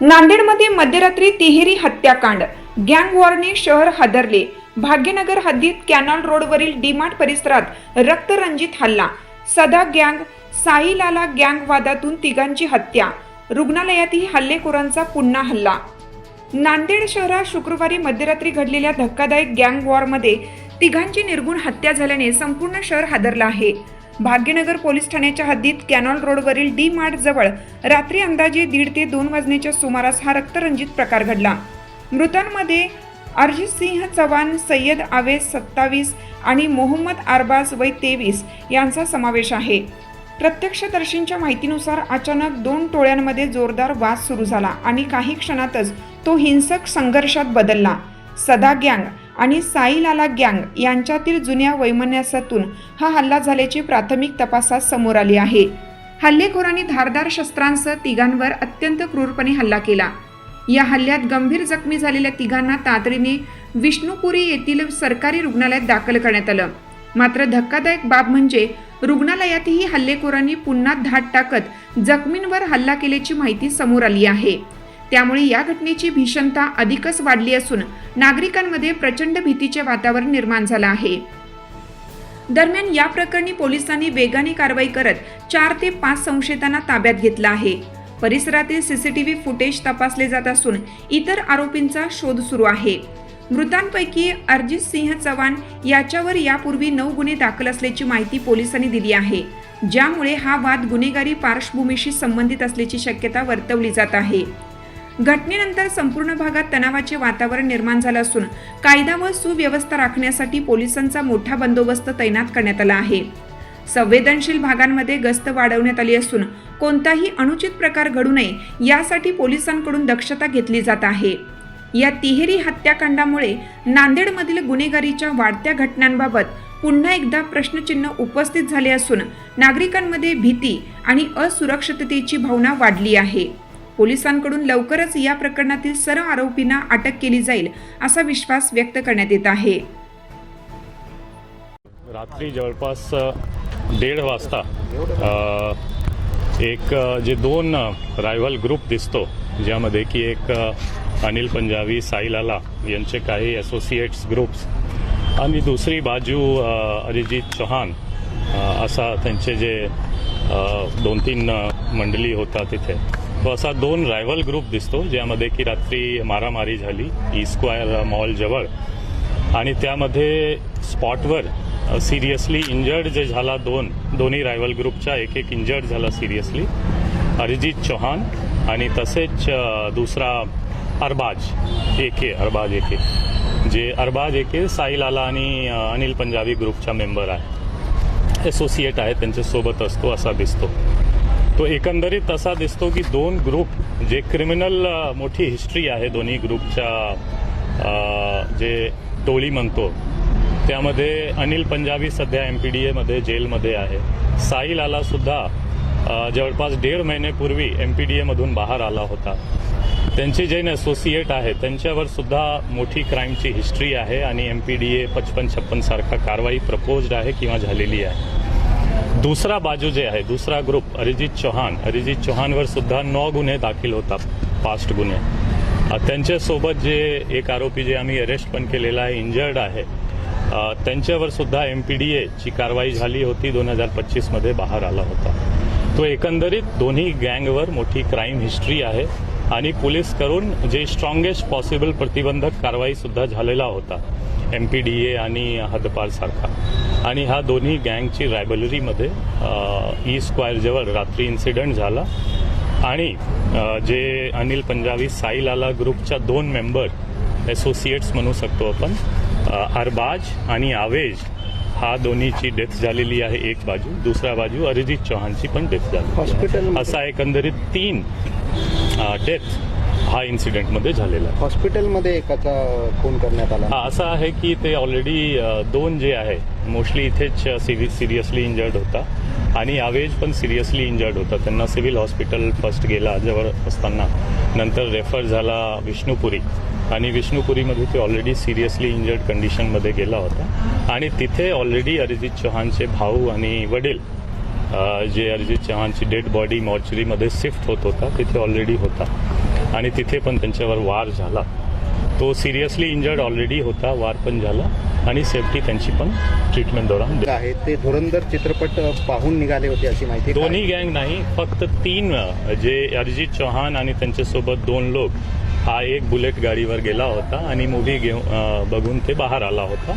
नांदेडमध्ये मध्यरात्री तिहेरी हत्याकांड, गँग वॉरने शहर हादरले। भाग्यनगर हद्दीत कॅनॉल रोडवरील डीमार्ट परिसरात रक्तरंजित हल्ला। सदा गँग साई लाला गँग वादातून तिघांची हत्या। रुग्णालयातही हल्लेखोरांचा पुन्हा हल्ला। नांदेड शहरात शुक्रवारी मध्यरात्री घडलेल्या धक्कादायक गँग वॉरमध्ये तिघांची निर्घुण हत्या झाल्याने संपूर्ण शहर हादरलं आहे। भाग्यनगर पोलीस ठाण्याच्या हद्दीत कॅनॉल रोडवरील डी मार्ट जवळ रात्री अंदाजे 1:30 ते 2 वाजण्याच्या सुमारास हा रक्तरंजित प्रकार घडला। मृतांमध्ये अर्जित सिंह चव्हाण, सय्यद आवेस 27 आणि मोहम्मद अरबाज वय 23 यांचा समावेश आहे। प्रत्यक्षदर्शींच्या माहितीनुसार अचानक 2 टोळ्यांमध्ये जोरदार वाद सुरू झाला आणि काही क्षणातच तो हिंसक संघर्षात बदलला। सदा गँग आणि साई लाला गँग यांच्यातील जुन्या वैमनस्यातून हा हल्ला झाल्याची प्राथमिक तपासात समोर आली आहे। हल्लेखोरांनी धारदार शस्त्रांसह तिघांवर अत्यंत क्रूरपणे हल्ला केला। या हल्ल्यात गंभीर जखमी झालेल्या तिघांना तातडीने विष्णुपुरी येथील सरकारी रुग्णालयात दाखल करण्यात आलं। मात्र धक्कादायक बाब म्हणजे रुग्णालयातही हल्लेखोरांनी पुन्हा धाड टाकत जखमींवर हल्ला केल्याची माहिती समोर आली आहे। त्यामुळे या घटनेची भीषणता अधिकच वाढली असून नागरिकांमध्ये प्रचंड भीतीचे वातावरण निर्माण झालं आहे। दरम्यान या प्रकरणी पोलिसांनी वेगाने कारवाई करत 4 ते 5 संशयितांना ताब्यात घेतलं आहे। परिसरातील सीसीटीव्ही फुटेज तपासले जात असून इतर आरोपींचा शोध सुरू आहे। मृतांपैकी अर्जित सिंह चव्हाण याच्यावर यापूर्वी 9 गुन्हे दाखल असल्याची माहिती पोलिसांनी दिली आहे, ज्यामुळे हा वाद गुन्हेगारी पार्श्वभूमीशी संबंधित असल्याची शक्यता वर्तवली जात आहे। घटनेनंतर संपूर्ण भागात तणावाचे वातावरण निर्माण झालं असून कायदा व सुव्यवस्था राखण्यासाठी पोलिसांचा मोठा बंदोबस्त तैनात करण्यात आला आहे। संवेदनशील भागांमध्ये गस्त वाढवण्यात आली असून कोणताही अनुचित प्रकार घडू नये यासाठी पोलिसांकडून दक्षता घेतली जात आहे। या तिहेरी हत्याकांडामुळे नांदेडमधील गुन्हेगारीच्या वाढत्या घटनांबाबत पुन्हा एकदा प्रश्नचिन्ह उपस्थित झाले असून नागरिकांमध्ये भीती आणि असुरक्षिततेची भावना वाढली आहे। पोलिसांकडून लवकरच या प्रकरणातील सर्व आरोपींना अटक केली जाईल असा विश्वास व्यक्त करण्यात येत आहे। रात्री जवळपास 1:30 वाजता एक जे 2 रायव्हल ग्रुप दिसतो, ज्यामध्ये की एक अनिल पंजाबी, साई लाला यांचे काही असोसिएट्स ग्रुप्स आणि दुसरी बाजू अरिजित चौहान असा त्यांचे जे 2-3 मंडळी होता तिथे, तो असा 2 रायव्हल ग्रुप दिसतो, ज्यामध्ये की रात्री मारामारी झाली ई स्क्वायर मॉल जवळ आणि त्यामध्ये स्पॉटवर सिरियसली इंजर्ड जे झाला दोन्ही रायव्हल ग्रुपच्या एक इंजर्ड झाला सिरियसली, अरिजित चौहान आणि तसेच दुसरा अरबाज एके जे अरबाज एके साई लाला आणि अनिल पंजाबी ग्रुपचा मेंबर आहे, असोसिएट आहे, त्यांच्यासोबत असतो असा दिसतो। तो एकंदरीत असा दिसतो की 2 ग्रुप जे क्रिमिनल मोठी हिस्ट्री आहे दोन्ही ग्रुपच्या, जे टोळी म्हणतो त्यामध्ये अनिल पंजाबी सध्या MPDA मध्ये जेलमध्ये आहे। साई लाला सुद्धा जवळपास 1.5 महिन्यापूर्वी MPDA मधून बाहेर आला होता। त्यांचे जे असोसिएट आहे त्यांच्यावर सुद्धा मोठी क्राईमची हिस्ट्री आहे आणि MPDA 55-56 सारखा कारवाई प्रपोज्ड आहे किंवा झालेली आहे। दुसरा बाजू जे आहे, दुसरा ग्रुप अरिजित चौहानवर सुद्धा 9 गुन्हे दाखल होता, पास्ट गुन्हे। त्यांच्यासोबत जे एक आरोपी जे आम्ही अरेस्ट पण केलेला आहे, इंजर्ड आहे, त्यांच्यावर सुद्धा MPDA ची कारवाई झाली होती, 2025 मध्ये बाहेर आला होता। तो एकंदरीत दोन्ही गँगवर मोठी क्राईम हिस्ट्री आहे आणि पोलीस करून जे स्ट्रॉंगेस्ट पॉसिबल प्रतिबंधक कारवाई सुद्धा झालेला होता MPDA आणि हद्दपार सारखा। आणि हा दोन्ही गँगची रायव्हलरीमध्ये ई स्क्वायर जवळ रात्री इन्सिडेंट झाला आणि जे अनिल पंजाबी साई लाला ग्रुपच्या 2 मेंबर असोसिएट्स म्हणू शकतो आपण, अरबाज आणि आवेज, हा दोन्हीची डेथ झालेली आहे एक बाजू, दुसरा बाजू अरिजित चौहानची पण डेथ झाली। हॉस्पिटल असा एकंदरीत 3 डेथ हा इन्सिडेंटमध्ये झालेला आहे। हॉस्पिटलमध्ये एकाचा खून करण्यात आला। असं आहे की ते ऑलरेडी 2 जे आहे मोस्टली इथेच सिरियसली इंजर्ड होता आणि आवेज पण सिरियसली इंजर्ड होता। त्यांना सिव्हिल हॉस्पिटल फर्स्ट गेला जवळ असताना, नंतर रेफर झाला विष्णुपुरी आणि विष्णुपुरीमध्ये ते ऑलरेडी सिरियसली इंजर्ड कंडिशनमध्ये गेला होता आणि तिथे ऑलरेडी अरिजित चौहानचे भाऊ आणि वडील जे अरिजित चौहानची डेड बॉडी मॉर्चरीमध्ये शिफ्ट होत होता तिथे ऑलरेडी होता। आणि तिथे पण त्यांच्यावर वार झाला. तो सिरियसली इंजर्ड ऑलरेडी होता, वार पण झाला आणि सेफ्टी त्यांची पण ट्रीटमेंट दौरान आहे ते धुरंधर चित्रपट पाहून निघाले होते अशी माहिती आहे. दोन्ही गँग नाही, फक्त 3 जे अरिजित चौहान आणि त्यांच्यासोबत 2 लोक, हा एक बुलेट गाडीवर गेला होता आणि मूव्ही बघून ते बाहेर आला होता.